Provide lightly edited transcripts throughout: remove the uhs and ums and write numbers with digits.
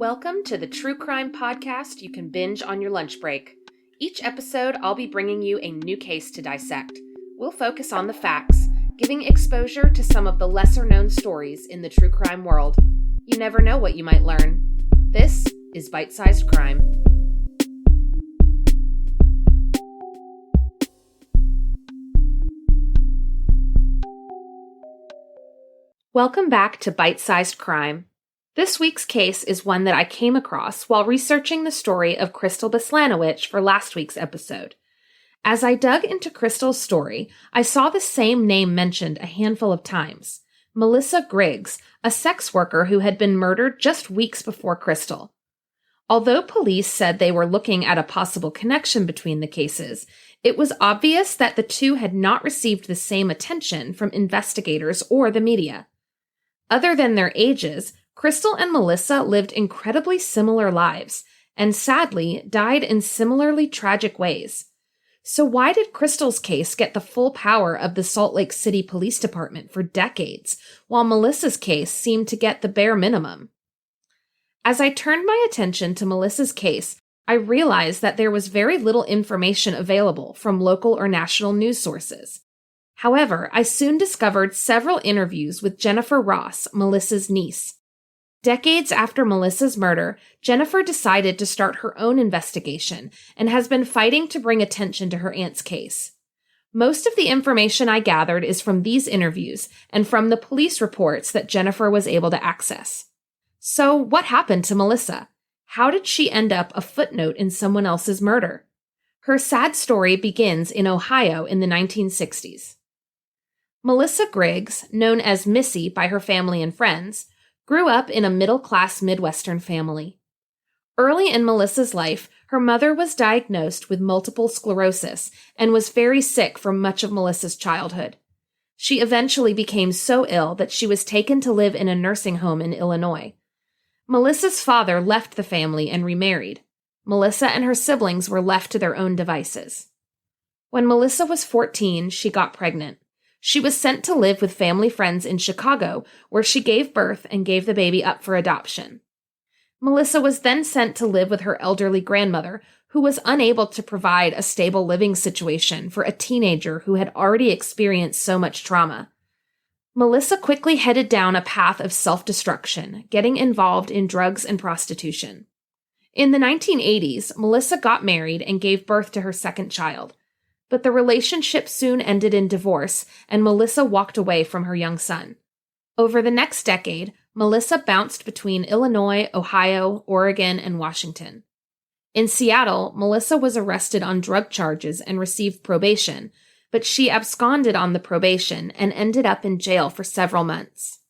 Welcome to the True Crime Podcast you can binge on your lunch break. Each episode, I'll be bringing you a new case to dissect. We'll focus on the facts, giving exposure to some of the lesser-known stories in the true crime world. You never know what you might learn. This is Bite-Sized Crime. Welcome back to Bite-Sized Crime. This week's case is one that I came across while researching the story of Crystal Beslanowicz for last week's episode. As I dug into Crystal's story, I saw the same name mentioned a handful of times. Melissa Griggs, a sex worker who had been murdered just weeks before Crystal. Although police said they were looking at a possible connection between the cases, it was obvious that the two had not received the same attention from investigators or the media. Other than their ages, Crystal and Melissa lived incredibly similar lives, and sadly died in similarly tragic ways. So why did Crystal's case get the full power of the Salt Lake City Police Department for decades, while Melissa's case seemed to get the bare minimum? As I turned my attention to Melissa's case, I realized that there was very little information available from local or national news sources. However, I soon discovered several interviews with Jennifer Ross, Melissa's niece. Decades after Melissa's murder, Jennifer decided to start her own investigation and has been fighting to bring attention to her aunt's case. Most of the information I gathered is from these interviews and from the police reports that Jennifer was able to access. So, what happened to Melissa? How did she end up a footnote in someone else's murder? Her sad story begins in Ohio in the 1960s. Melissa Griggs, known as Missy by her family and friends, grew up in a middle-class Midwestern family. Early in Melissa's life, her mother was diagnosed with multiple sclerosis and was very sick for much of Melissa's childhood. She eventually became so ill that she was taken to live in a nursing home in Illinois. Melissa's father left the family and remarried. Melissa and her siblings were left to their own devices. When Melissa was 14, she got pregnant. She was sent to live with family friends in Chicago, where she gave birth and gave the baby up for adoption. Melissa was then sent to live with her elderly grandmother, who was unable to provide a stable living situation for a teenager who had already experienced so much trauma. Melissa quickly headed down a path of self-destruction, getting involved in drugs and prostitution. In the 1980s, Melissa got married and gave birth to her second child. But the relationship soon ended in divorce, and Melissa walked away from her young son. Over the next decade, Melissa bounced between Illinois, Ohio, Oregon, and Washington. In Seattle, Melissa was arrested on drug charges and received probation, but she absconded on the probation and ended up in jail for several months.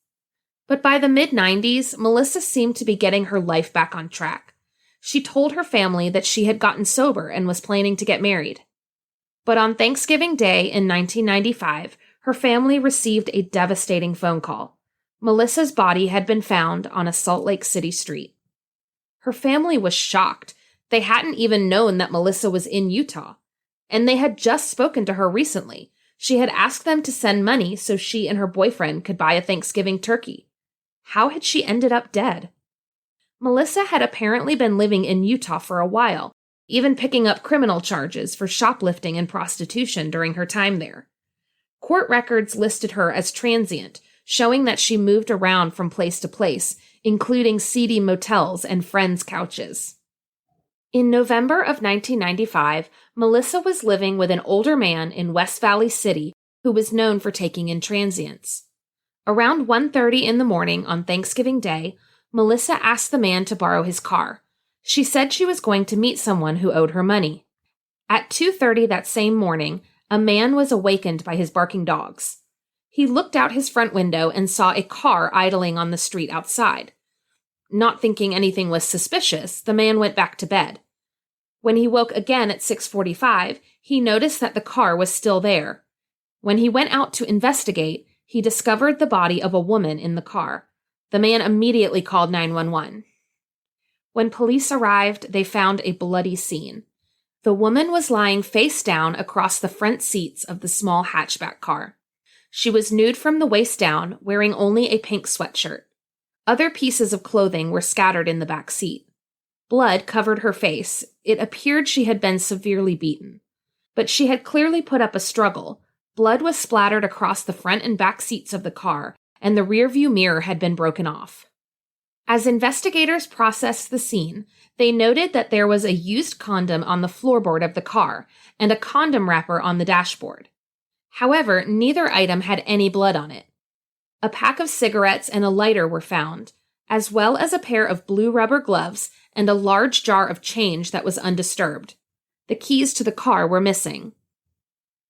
But by the mid-90s, Melissa seemed to be getting her life back on track. She told her family that she had gotten sober and was planning to get married. But on Thanksgiving Day in 1995, her family received a devastating phone call. Melissa's body had been found on a Salt Lake City street. Her family was shocked. They hadn't even known that Melissa was in Utah. And they had just spoken to her recently. She had asked them to send money so she and her boyfriend could buy a Thanksgiving turkey. How had she ended up dead? Melissa had apparently been living in Utah for a while, even picking up criminal charges for shoplifting and prostitution during her time there. Court records listed her as transient, showing that she moved around from place to place, including seedy motels and friends' couches. In November of 1995, Melissa was living with an older man in West Valley City who was known for taking in transients. Around 1:30 in the morning on Thanksgiving Day, Melissa asked the man to borrow his car. She said she was going to meet someone who owed her money. At 2:30 that same morning, a man was awakened by his barking dogs. He looked out his front window and saw a car idling on the street outside. Not thinking anything was suspicious, the man went back to bed. When he woke again at 6:45, he noticed that the car was still there. When he went out to investigate, he discovered the body of a woman in the car. The man immediately called 911. When police arrived, they found a bloody scene. The woman was lying face down across the front seats of the small hatchback car. She was nude from the waist down, wearing only a pink sweatshirt. Other pieces of clothing were scattered in the back seat. Blood covered her face. It appeared she had been severely beaten. But she had clearly put up a struggle. Blood was splattered across the front and back seats of the car, and the rearview mirror had been broken off. As investigators processed the scene, they noted that there was a used condom on the floorboard of the car and a condom wrapper on the dashboard. However, neither item had any blood on it. A pack of cigarettes and a lighter were found, as well as a pair of blue rubber gloves and a large jar of change that was undisturbed. The keys to the car were missing.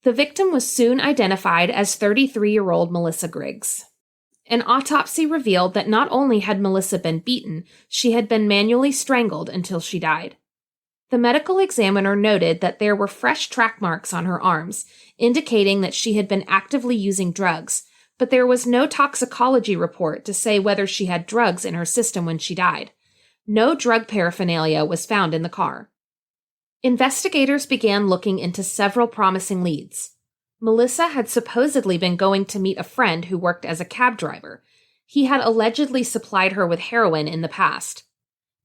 The victim was soon identified as 33-year-old Melissa Griggs. An autopsy revealed that not only had Melissa been beaten, she had been manually strangled until she died. The medical examiner noted that there were fresh track marks on her arms, indicating that she had been actively using drugs, but there was no toxicology report to say whether she had drugs in her system when she died. No drug paraphernalia was found in the car. Investigators began looking into several promising leads. Melissa had supposedly been going to meet a friend who worked as a cab driver. He had allegedly supplied her with heroin in the past.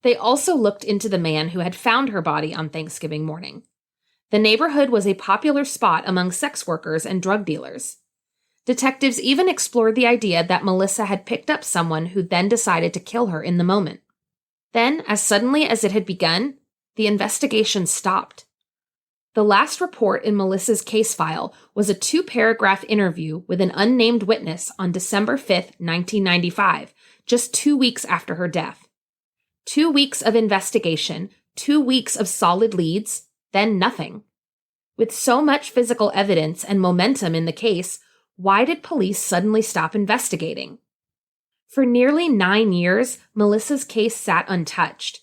They also looked into the man who had found her body on Thanksgiving morning. The neighborhood was a popular spot among sex workers and drug dealers. Detectives even explored the idea that Melissa had picked up someone who then decided to kill her in the moment. Then, as suddenly as it had begun, the investigation stopped. The last report in Melissa's case file was a 2-paragraph interview with an unnamed witness on December 5, 1995, just 2 weeks after her death. 2 weeks of investigation, 2 weeks of solid leads, then nothing. With so much physical evidence and momentum in the case, why did police suddenly stop investigating? For nearly 9 years, Melissa's case sat untouched.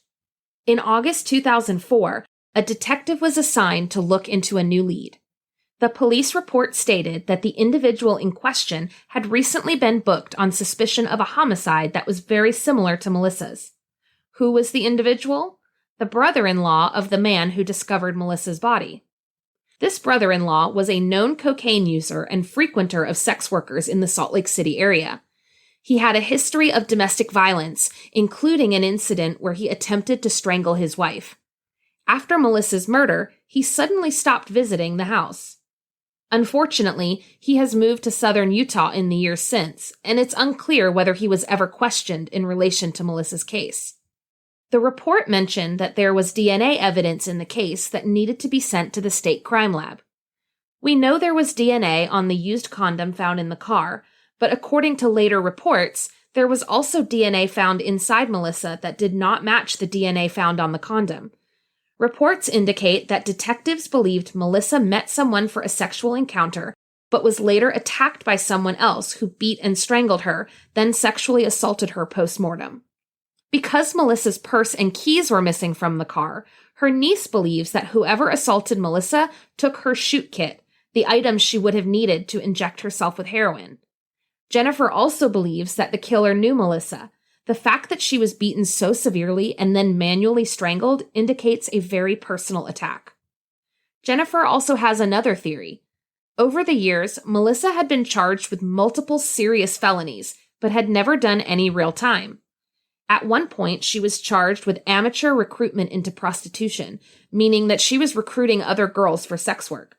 In August 2004, a detective was assigned to look into a new lead. The police report stated that the individual in question had recently been booked on suspicion of a homicide that was very similar to Melissa's. Who was the individual? The brother-in-law of the man who discovered Melissa's body. This brother-in-law was a known cocaine user and frequenter of sex workers in the Salt Lake City area. He had a history of domestic violence, including an incident where he attempted to strangle his wife. After Melissa's murder, he suddenly stopped visiting the house. Unfortunately, he has moved to southern Utah in the years since, and it's unclear whether he was ever questioned in relation to Melissa's case. The report mentioned that there was DNA evidence in the case that needed to be sent to the state crime lab. We know there was DNA on the used condom found in the car, but according to later reports, there was also DNA found inside Melissa that did not match the DNA found on the condom. Reports indicate that detectives believed Melissa met someone for a sexual encounter, but was later attacked by someone else who beat and strangled her, then sexually assaulted her post-mortem. Because Melissa's purse and keys were missing from the car, her niece believes that whoever assaulted Melissa took her shoot kit, the items she would have needed to inject herself with heroin. Jennifer also believes that the killer knew Melissa. The fact that she was beaten so severely and then manually strangled indicates a very personal attack. Jennifer also has another theory. Over the years, Melissa had been charged with multiple serious felonies, but had never done any real time. At one point, she was charged with amateur recruitment into prostitution, meaning that she was recruiting other girls for sex work.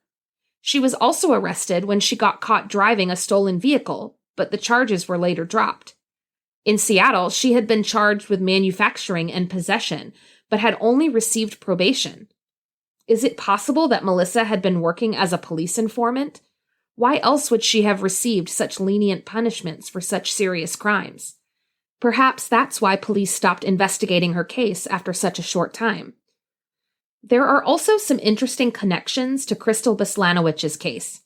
She was also arrested when she got caught driving a stolen vehicle, but the charges were later dropped. In Seattle, she had been charged with manufacturing and possession, but had only received probation. Is it possible that Melissa had been working as a police informant? Why else would she have received such lenient punishments for such serious crimes? Perhaps that's why police stopped investigating her case after such a short time. There are also some interesting connections to Crystal Beslanowicz's case.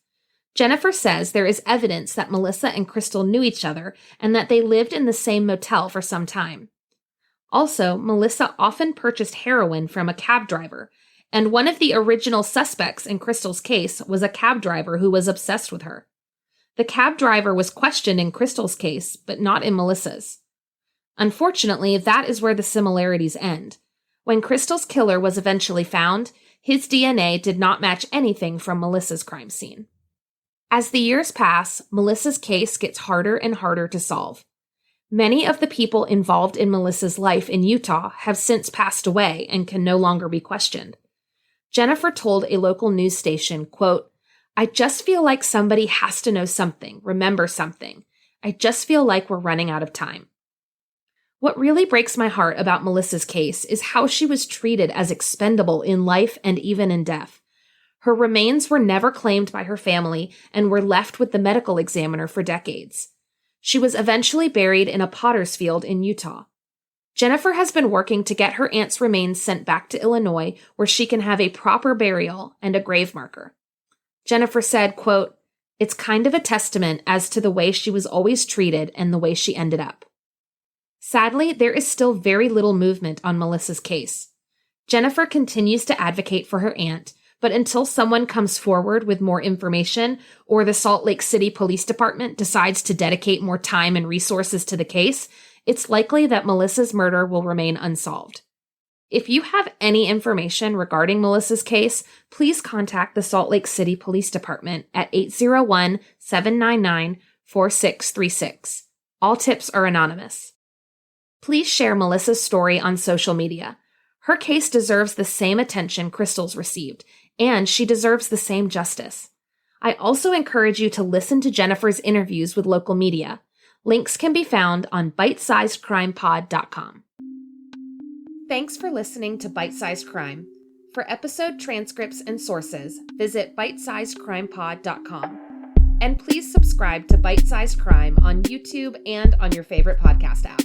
Jennifer says there is evidence that Melissa and Crystal knew each other and that they lived in the same motel for some time. Also, Melissa often purchased heroin from a cab driver, and one of the original suspects in Crystal's case was a cab driver who was obsessed with her. The cab driver was questioned in Crystal's case, but not in Melissa's. Unfortunately, that is where the similarities end. When Crystal's killer was eventually found, his DNA did not match anything from Melissa's crime scene. As the years pass, Melissa's case gets harder and harder to solve. Many of the people involved in Melissa's life in Utah have since passed away and can no longer be questioned. Jennifer told a local news station, quote, "I just feel like somebody has to know something, remember something. I just feel like we're running out of time." What really breaks my heart about Melissa's case is how she was treated as expendable in life and even in death. Her remains were never claimed by her family and were left with the medical examiner for decades. She was eventually buried in a potter's field in Utah. Jennifer has been working to get her aunt's remains sent back to Illinois, where she can have a proper burial and a grave marker. Jennifer said, quote, "It's kind of a testament as to the way she was always treated and the way she ended up." Sadly, there is still very little movement on Melissa's case. Jennifer continues to advocate for her aunt, but until someone comes forward with more information or the Salt Lake City Police Department decides to dedicate more time and resources to the case, it's likely that Melissa's murder will remain unsolved. If you have any information regarding Melissa's case, please contact the Salt Lake City Police Department at 801-799-4636. All tips are anonymous. Please share Melissa's story on social media. Her case deserves the same attention Crystal's received, and she deserves the same justice. I also encourage you to listen to Jennifer's interviews with local media. Links can be found on bitesizedcrimepod.com. Thanks for listening to Bite Sized Crime. For episode transcripts and sources, visit bitesizedcrimepod.com. And please subscribe to Bite Sized Crime on YouTube and on your favorite podcast app.